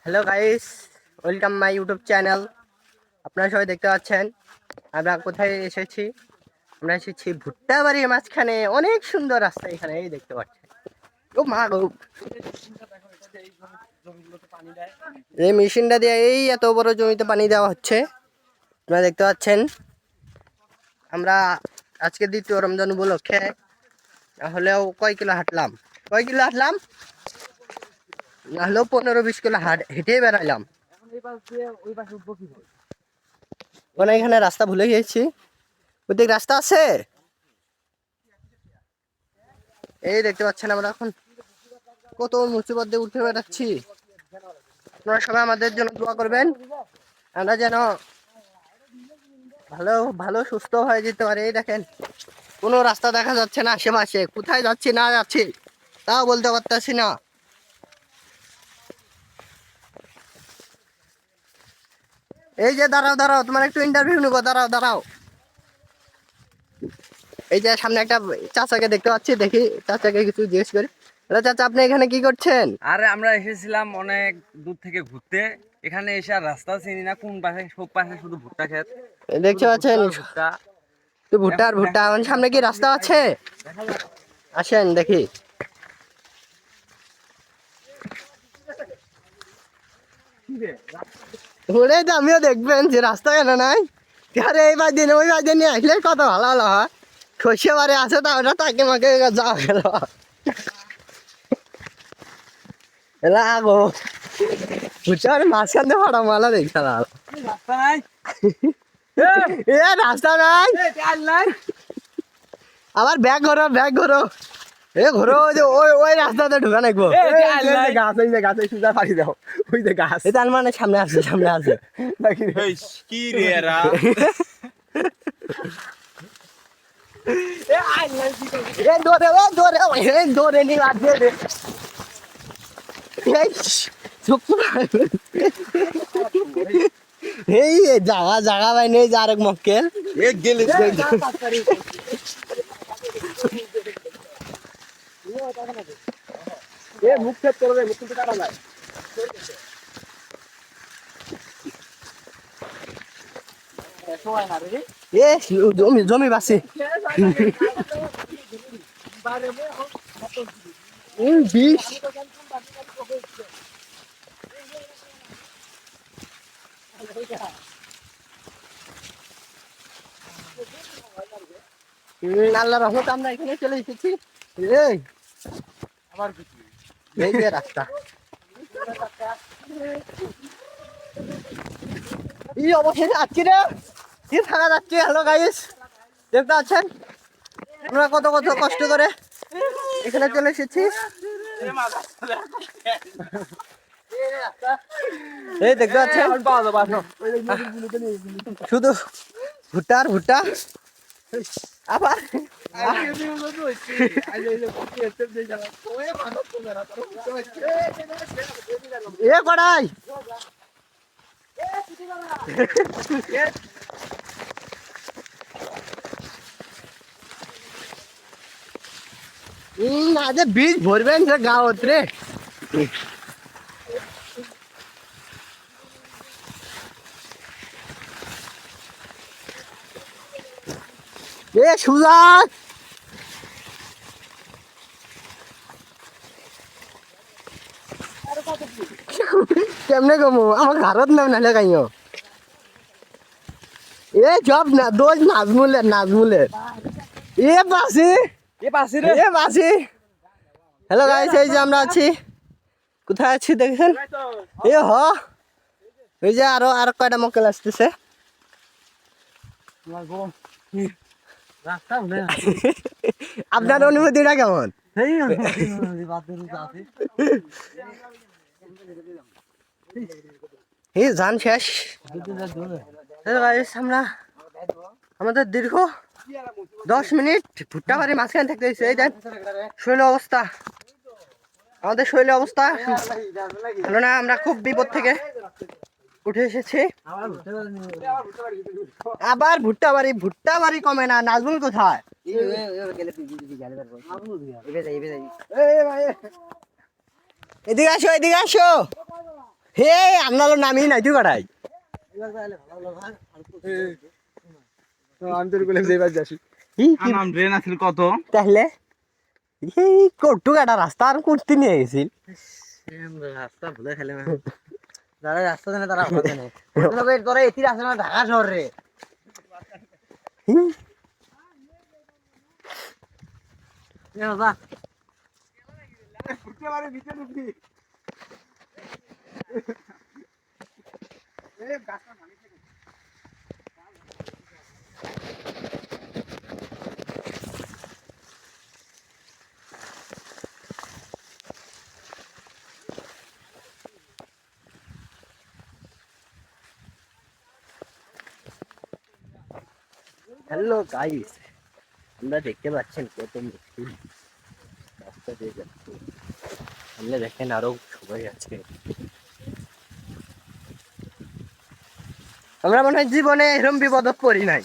Hello guys, welcome my YouTube channel. আপনারা সবাই দেখতে পাচ্ছেন আমরা কোথায় এসেছি। আমরা এসেছি ভুট্টা বাড়ির মাঝখানে। অনেক সুন্দর রাস্তা এখানে, এই দেখতে পাচ্ছেন। ও মা গো, এই মেশিনটা দিয়ে এই এত বড় জমিতে পানি দেওয়া হচ্ছে। আপনারা দেখতে পাচ্ছেন। আমরা আজকে দ্বিতীয় রমজান উপলক্ষে হলেও কয় কিলো হাঁটলাম, না হলেও 15-20 কিলো হেঁটেই বেড়াইলাম। মানে এখানে রাস্তা ভুলে গিয়েছি। ওদিক রাস্তা আছে, এই দেখতে পাচ্ছেন। আমরা এখন কত উঁচু পথে উঠে বেড়াচ্ছি। আপনারা সবাই আমাদের জন্য দোয়া করবেন, আমরা যেন ভালো ভালো সুস্থ হয়ে যেতে পারে। এই দেখেন, কোনো রাস্তা দেখা যাচ্ছে না আশেপাশে। কোথায় যাচ্ছি না যাচ্ছি তাও বলতে পারতেছি না। এই যে দাঁড়াও দাঁড়াও, তোমার একটু ইন্টারভিউ নেবো, দাঁড়াও দাঁড়াও। এই যে সামনে একটা চাচাকে দেখতে পাচ্ছি, দেখি চাচাকে কিছু জিজ্ঞেস করি। চাচা, আপনি এখানে কি করছেন? আরে আমরা এসেছিলাম অনেক দূর থেকে ঘুরতে। এখানে এসে আর রাস্তা চিনি না, কোন পাশে সব পাশে শুধু ভুট্টা ক্ষেত, দেখতে পাচ্ছেন ভুট্টা। তো ভুট্টা আর ভুট্টা। আমার সামনে কি রাস্তা আছে? আসেন দেখি। ওরে তো আমিও দেখবেন যে রাস্তা কেন নাই। আরে এই বাদ দিন ওই বাদ দিন নিয়ে আসলে কত ভালো ভালো হয়। শস্য বাড়ি আছে, তা ওটা তাকে মাকে যাওয়া গেল। লাগো বুঝছো, মাঝখান দিয়ে ফাটা মালা দেখছে না। এ রাস্তা নাই, আবার ব্যাগ ঘোরো ব্যাগ ঘোরো। এ ঘোরো, ওই যে ওই রাস্তাতে ঢুকা নাকবো। গাছ, ওই যে গাছ, ওই সুজা ফাড়ি দাও। ওই যে গাছ, এটা মানে সামনে আছে, সামনে আছে। কি রে এরা? এ দৌড়ে, ও দৌড়ে, এই দৌড়ে নি লাগবে রে। এই জায়গা জায়গা ভাই নেই যে আরেক মক্কেল গেলে মুখ ফেট করবে, মুখ কিন্তু কাটা যায়। এ জমি জমি বাসি বিষ। আল্লাহ রহমতে আমরা এখানে চলে এসেছি। এই আবার এই যে রাস্তা, এই অবশেষে আজকে রে কি থাকা যাচ্ছে। হ্যালো গাইস, দেখতে পাচ্ছেন আমরা কত কত কষ্ট করে এখানে চলে এসেছি। এই দেখতে পাচ্ছেন শুধু ভুট্টা আর ভুট্টা। আবার এ কড়াই আজ বীজ ভরবেন যে গাঁৱত রে। এ সুজাত কেমনে কমো, আমার ঘরত নাম নাহলে কাইও। এ জব না দোষ নাজমুলের এ বাসি এ বাসি। হ্যালো গাইস, এই যে আমরা আছি, কোথায় আছি দেখেন? এ হ, ওই যে আরো আর কয়টা মক্কেল আসতেছে। আপনার অনুভূতিটা কেমন? এই যান শেষ। আমরা আমাদের দীর্ঘ 10 মিনিট ভুট্টা বাড়ির মাঝখানে থাকতে হয়েছে। এই দেন শৈল অবস্থা, আমাদের শৈল অবস্থা ভালো না। আমরা খুব বিপদ থেকে উঠে এসেছি। আবার ভুট্টা বাড়ি কমে না। নাজমুল কোথায়? এদিকে আসো, এদিকে আসো। হে আপনার নামি নাই তুই কটাই আমি তোর বলে যেবার যাসি নাম ড্রেন আছিল কত তাহলে এই কটু কাটা রাস্তা আর করতে নিয়ে গেছিল রাস্তা ভুলে খেলে যারা রাস্তা জানে তারা ভালো জানে তোরা এটি রাস্তা না ঢাকা শহরে হ্যালো গাইস আমরা দেখতে পাচ্ছেন কত মিষ্টি রাস্তা দিয়ে যাচ্ছে আমরা দেখেন আরো সবাই আছে আমরা মনে হয় জীবনে এরকম বিপদত পড়ি নাই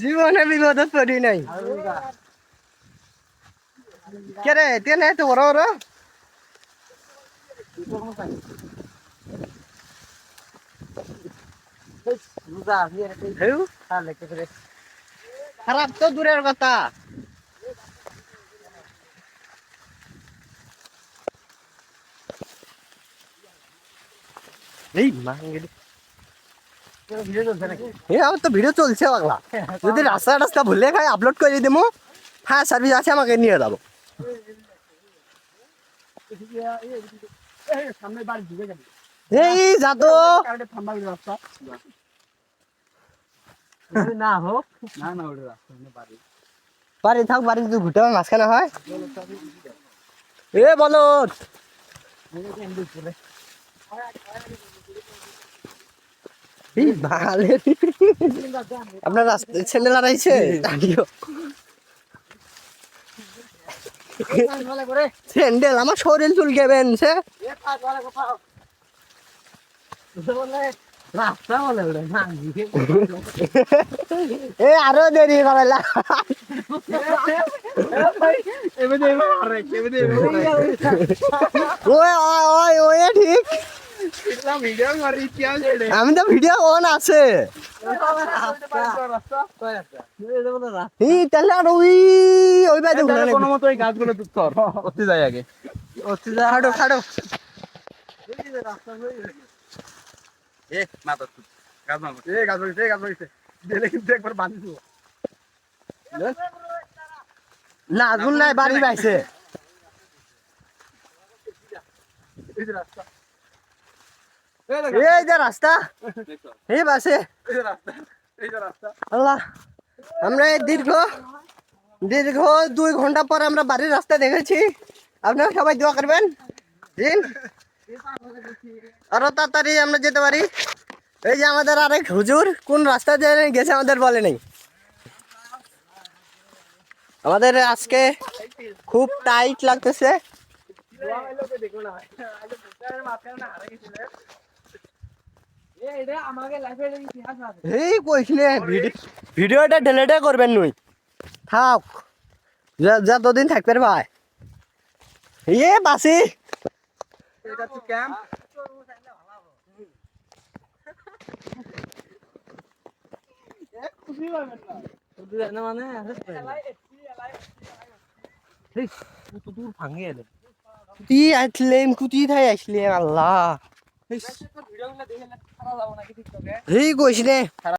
জীবনে বিপদত পড়ি নাই কে রে তুই না তো বড় বড় খারাপ তো দূরের কথা এই মাঙ্গেলি আমার তো ভিডিও চলছে বাংলা যদি রাস্তা রাস্তা ভুলে খাই আপলোড করে দেবো হ্যাঁ সার্ভিস আছে আমাকে নিয়ে যাবো এই যা তো না হোক বাড়ি থাক বাড়ি যদি ঘুরতে হবে মাঝখানে হয় এ বলো আপনার ছেলে লড়াইছে স্যান্ডেল আমার শরীর চুলকেবেন সে রাস্তা বলে এ আরো দেরি করাইলা ওই ঠিক আমি তো ভিডিও অন আছে তাহলে আর ওই বাইরে কোনো মতো ওই গাছগুলো তুই ধর অতি যায় আগে খাড়ো খাড়ো এ মাথা গাছ মারবো একবার বাঁধি দিব না আগুন নাই বাড়ি পাইছে এই যে রাস্তা এই বাসে আল্লাহ আমরা এই দীর্ঘ 2 ঘন্টা পর আমরা বাড়ির রাস্তা দেখেছি আপনারা সবাই দোয়া করবেন আরো তাড়াতাড়ি আমরা যেতে পারি এই যে আমাদের আরেক হুজুর কোন রাস্তা দিয়ে গেছে আমাদের বলে নেই আমাদের আজকে খুব টাইট লাগতেছে এই কইছিলে ভিডিওটা ডিলিটে করবেন নুই থাক যতদিন থাকবে ভাই এ বাসি এটা তো ক্যাম্প মানে দূর ভাঙে কুতি আসলেন কুতি থাই আসলেন আল্লাহ এই কইছিলে